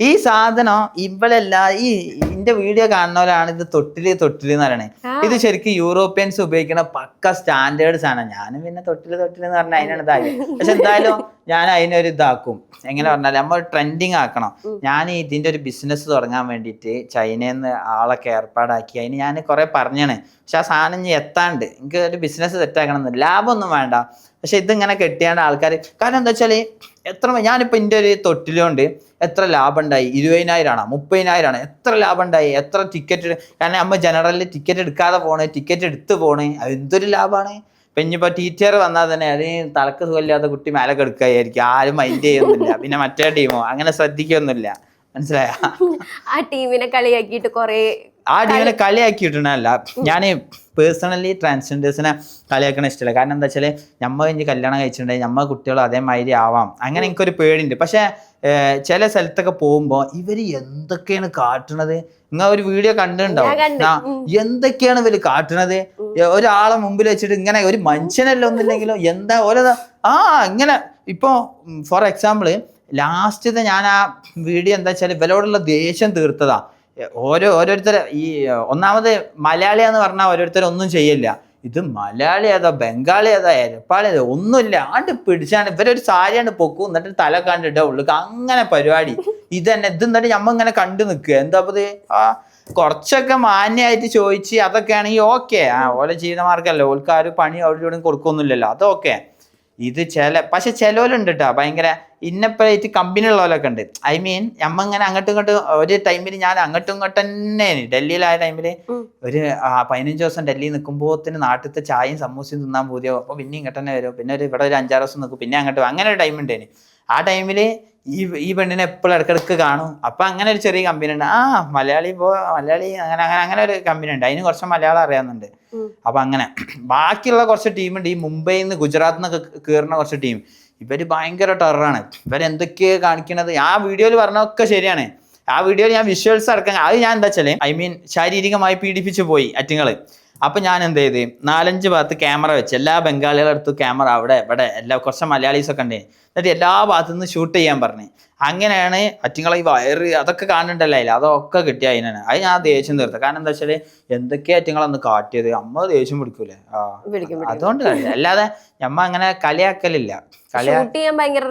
ഈ സാധനം ഇവളല്ല ഈ ഇന്റെ വീഡിയോ കാണുന്നവരാണ് ഇത് തൊട്ടില് എന്ന് പറയണേ. ഇത് ശരിക്കും യൂറോപ്യൻസ് ഉപയോഗിക്കുന്ന പക്ക സ്റ്റാൻഡേർഡ് സാധനം. ഞാനും പിന്നെ തൊട്ടില് എന്ന് പറഞ്ഞാൽ അതിനാണ് ഇതായി. പക്ഷെ എന്തായാലും ഞാൻ അതിനൊരു ഇതാക്കും. എങ്ങനെ പറഞ്ഞാൽ നമ്മൾ ട്രെൻഡിങ് ആക്കണം. ഞാൻ ഇതിന്റെ ഒരു ബിസിനസ് തുടങ്ങാൻ വേണ്ടിയിട്ട് ചൈനയിൽ നിന്ന് ആളൊക്കെ ഏർപ്പാടാക്കി. അതിന് ഞാൻ കുറെ പറഞ്ഞാണ്. പക്ഷെ ആ സാധനം ഇനി എത്താണ്ട് എനിക്ക് ഒരു ബിസിനസ് സെറ്റാക്കണം എന്ന്. ലാഭമൊന്നും വേണ്ട, പക്ഷെ ഇതിങ്ങനെ കെട്ടിയാണ് ആൾക്കാർ. കാരണം എന്താ വെച്ചാൽ ഞാനിപ്പോൾ എൻ്റെ ഒരു തൊട്ടിലുകൊണ്ട് എത്ര ലാഭം ഉണ്ടായി? 20,000 ആണ്, 30,000 ആണ്. എത്ര ലാഭം ഉണ്ടായി? എത്ര ടിക്കറ്റ്? കാരണം നമ്മൾ ജനറലിൽ ടിക്കറ്റ് എടുക്കാതെ പോണേ, ടിക്കറ്റ് എടുത്ത് പോണേ, അത് എന്തൊരു ലാഭമാണ്. ഇപ്പം ഇനിയിപ്പോൾ ടീച്ചർ വന്നാൽ തന്നെ അത് തലക്ക് സുഖമില്ലാത്ത കുട്ടി മേലെ കെടുക്കുകയായിരിക്കും, ആരും മൈൻഡ് ചെയ്യുന്നില്ല. പിന്നെ മറ്റേ ടീമോ അങ്ങനെ ശ്രദ്ധിക്കൊന്നുമില്ല. മനസ്സിലായ? ആ ടീമിനെ കളിയാക്കിയിട്ട് ആ ടീമിനെ കളിയാക്കിയിട്ടല്ല, ഞാൻ പേഴ്സണലി ട്രാൻസ്ജെൻഡേഴ്സിനെ കളിയാക്കണ ഇഷ്ടമില്ല. കാരണം എന്താ വെച്ചാൽ നമ്മൾ ഇനി കല്യാണം കഴിച്ചിട്ടുണ്ടെങ്കിൽ നമ്മൾ കുട്ടികൾ അതേമാതിരി ആവാം, അങ്ങനെ എനിക്കൊരു പേടിയുണ്ട്. പക്ഷെ ചില സ്ഥലത്തൊക്കെ പോകുമ്പോൾ ഇവർ എന്തൊക്കെയാണ് കാട്ടണത്? നിങ്ങൾ ഒരു വീഡിയോ കണ്ടിട്ടുണ്ടാവും, എന്തൊക്കെയാണ് ഇവര് കാട്ടണത്? ഒരാളെ മുമ്പിൽ വെച്ചിട്ട് ഇങ്ങനെ ഒരു മനുഷ്യനല്ല ഒന്നില്ലെങ്കിലും എന്താ ഓരോ ഇങ്ങനെ. ഇപ്പൊ ഫോർ എക്സാമ്പിൾ ലാസ്റ്റത്തെ ഞാൻ ആ വീഡിയോ എന്താ വെച്ചാൽ ഇവരോടുള്ള ദേഷ്യം തീർത്തതാ. ഓരോരുത്തരെ ഈ ഒന്നാമത് മലയാളിയാന്ന് പറഞ്ഞാൽ ഓരോരുത്തരൊന്നും ചെയ്യില്ല. ഇത് മലയാളി ഏതാ, ബംഗാളി ഏതാ, എരപ്പാളി ഏതാ, ഒന്നുമില്ല. ആണ്ട് പിടിച്ചാണ് ഇവരൊരു സാരിയാണ് പൊക്കും, എന്നിട്ട് തല കണ്ടിട്ട ഉള്ളു, അങ്ങനെ പരിപാടി. ഇതന്നെ എന്നിട്ട് നമ്മ ഇങ്ങനെ കണ്ടു നിൽക്കുക. എന്താ കുറച്ചൊക്കെ മാന്യമായിട്ട് ചോദിച്ച് അതൊക്കെ ആണെങ്കിൽ ഓക്കെ. ഓരോ ജീവിതമാർഗമല്ലേ, ഓൽക്കാരും പണി അവിടെ കൊടുക്കൊന്നുമില്ലല്ലോ, അതൊക്കെ. ഇത് പക്ഷെ ചിലവരുണ്ട് കേട്ടോ ഭയങ്കര ഇന്നപ്പറേറ്റ് കമ്പനി ഉള്ളവരൊക്കെ ഉണ്ട്. ഐ മീൻ നമ്മ ഇങ്ങനെ അങ്ങോട്ടും ഇങ്ങോട്ടും ഒരു ടൈമിൽ ഞാൻ അങ്ങോട്ടും ഇങ്ങോട്ടും തന്നെ ഡൽഹിയിലായ ടൈമില് ഒരു 15 ദിവസം ഡൽഹി നിൽക്കുമ്പോഴത്തിന് നാട്ടിലത്തെ ചായയും സമൂസയും തിന്നാൻ പോതിയോ. അപ്പോൾ പിന്നെ ഇങ്ങോട്ട് തന്നെ വരും. പിന്നെ ഇവിടെ ഒരു 5-6 ദിവസം നിൽക്കും, പിന്നെ അങ്ങോട്ട്. അങ്ങനെ ഒരു ടൈം ഉണ്ടേന്. ആ ടൈമില് ഈ പെണ്ണിനെ എപ്പോഴും ഇടക്കിടക്ക് കാണും. അപ്പൊ അങ്ങനെ ഒരു ചെറിയ കമ്പനി ഉണ്ട്. മലയാളി അങ്ങനെ ഒരു കമ്പനി ഉണ്ട്. അതിന് കുറച്ച് മലയാളം അറിയാവുന്നുണ്ട്. അപ്പൊ അങ്ങനെ ബാക്കിയുള്ള കുറച്ച് ടീമുണ്ട്. ഈ മുംബൈയിൽ നിന്ന് ഗുജറാത്തിൽ നിന്നൊക്കെ കയറുന്ന കുറച്ച് ടീം, ഇവര് ഭയങ്കര ടെററാണ്. ഇവരെന്തൊക്കെയാണ് കാണിക്കണത്? ആ വീഡിയോയിൽ പറഞ്ഞൊക്കെ ശരിയാണ്. ആ വീഡിയോയിൽ ഞാൻ വിഷ്വൽസ് അടക്കം അത് ഞാൻ എന്താ വെച്ചാല് ശാരീരികമായി പീഡിപ്പിച്ചു പോയി അറ്റിങ്ങള്. അപ്പൊ ഞാൻ എന്ത് ചെയ്ത് 4-5 ഭാഗത്ത് ക്യാമറ വെച്ച് എല്ലാ ബംഗാളികളുടെ അടുത്ത് ക്യാമറ അവിടെ ഇവിടെ എല്ലാ കുറച്ച് മലയാളീസ് ഒക്കെ ഉണ്ട്. എന്നിട്ട് എല്ലാ ഭാഗത്തു നിന്ന് ഷൂട്ട് ചെയ്യാൻ പറഞ്ഞു. അങ്ങനെയാണ് അറ്റിങ്ങളെ ഈ വയറ് അതൊക്കെ കാണുന്നുണ്ടല്ലോ അതിൽ, അതൊക്കെ കിട്ടിയ അതിനാണ്. അത് ഞാൻ ദേഷ്യം തീർത്തത്. കാരണം എന്താ വെച്ചാല് എന്തൊക്കെയാ അറ്റിങ്ങളന്ന് കാട്ടിയത്, അമ്മ ദേഷ്യം പിടിക്കൂലേ. അതുകൊണ്ട് കളില്ല, അല്ലാതെ നമ്മ അങ്ങനെ കളിയാക്കലില്ല. ഷൂട്ട് ചെയ്യാൻ ഭയങ്കര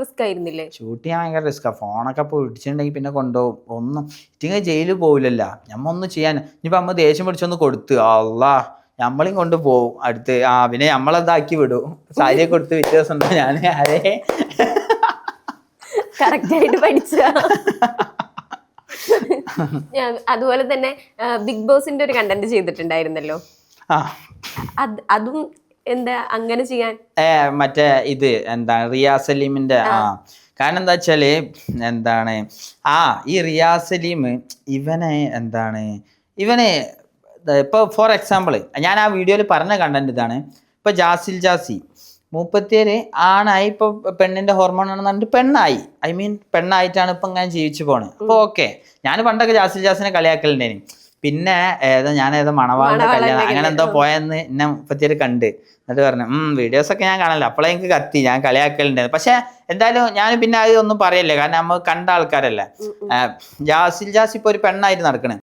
റിസ്ക്കാ. ഫോണൊക്കെ പിടിച്ചിട്ടുണ്ടെങ്കിൽ പിന്നെ കൊണ്ടുപോകും. ഒന്നും ഇറ്റിങ്ങ ജയിലിൽ പോവില്ലല്ലോ. നമ്മ ഒന്നും ചെയ്യാൻ ഇനിയിപ്പോ അമ്മ ദേഷ്യം പിടിച്ചൊന്ന് കൊടുത്ത് അള്ളാ നമ്മളെയും കൊണ്ട് പോവും അടുത്ത്. പിന്നെ നമ്മളെന്താക്കി വിടും, സാരിയെ കൊടുത്ത് വ്യത്യാസം ഉണ്ടോ? ഞാൻ കറക്റ്റായിട്ട് പഠിച്ച. അതുപോലെ തന്നെ ബിഗ് ബോസിന്റെ ഒരു കണ്ടന്റ് ചെയ്തിട്ടുണ്ടായിരുന്നല്ലോ, അതും എന്താ അങ്ങനെ ചെയ്യാൻ മറ്റേ ഇത് എന്താണ് റിയാസ് സലീമിന്റെ. കാരണം എന്താ വെച്ചാല് എന്താണ് ഈ റിയാസ് സലീം ഇവനെ ഇപ്പൊ ഫോർ എക്സാമ്പിൾ ഞാൻ ആ വീഡിയോയിൽ പറഞ്ഞ കണ്ടന്റ് ഇതാണ്. ഇപ്പൊ ജാസി മൂപ്പത്തിയേര് ആണായി, ഇപ്പൊ പെണ്ണിന്റെ ഹോർമോൺ ആണെന്ന് പറഞ്ഞിട്ട് പെണ്ണായി. ഐ മീൻ പെണ്ണായിട്ടാണ് ഇപ്പൊ ഇങ്ങനെ ജീവിച്ചു പോണത്. അപ്പൊ ഓക്കെ, ഞാൻ പണ്ടൊക്കെ ജാസിനെ കളിയാക്കലുണ്ടേനി. പിന്നെ ഏതോ മണവാളിന്റെ കല്യാണം അങ്ങനെ എന്തോ പോയെന്ന് എന്നെ മുപ്പത്തിയേര് കണ്ട്. എന്നിട്ട് പറഞ്ഞു വീഡിയോസ് ഒക്കെ ഞാൻ കാണല്ലോ. അപ്പോഴേ എനിക്ക് കത്തി, ഞാൻ കളിയാക്കലുണ്ടായിരുന്നു. പക്ഷെ എന്തായാലും ഞാൻ പിന്നെ അത് ഒന്നും പറയല്ലേ, കാരണം നമ്മൾ കണ്ട ആൾക്കാരല്ലേ. ജാസി ഇപ്പൊ ഒരു പെണ്ണായിട്ട് നടക്കണേ.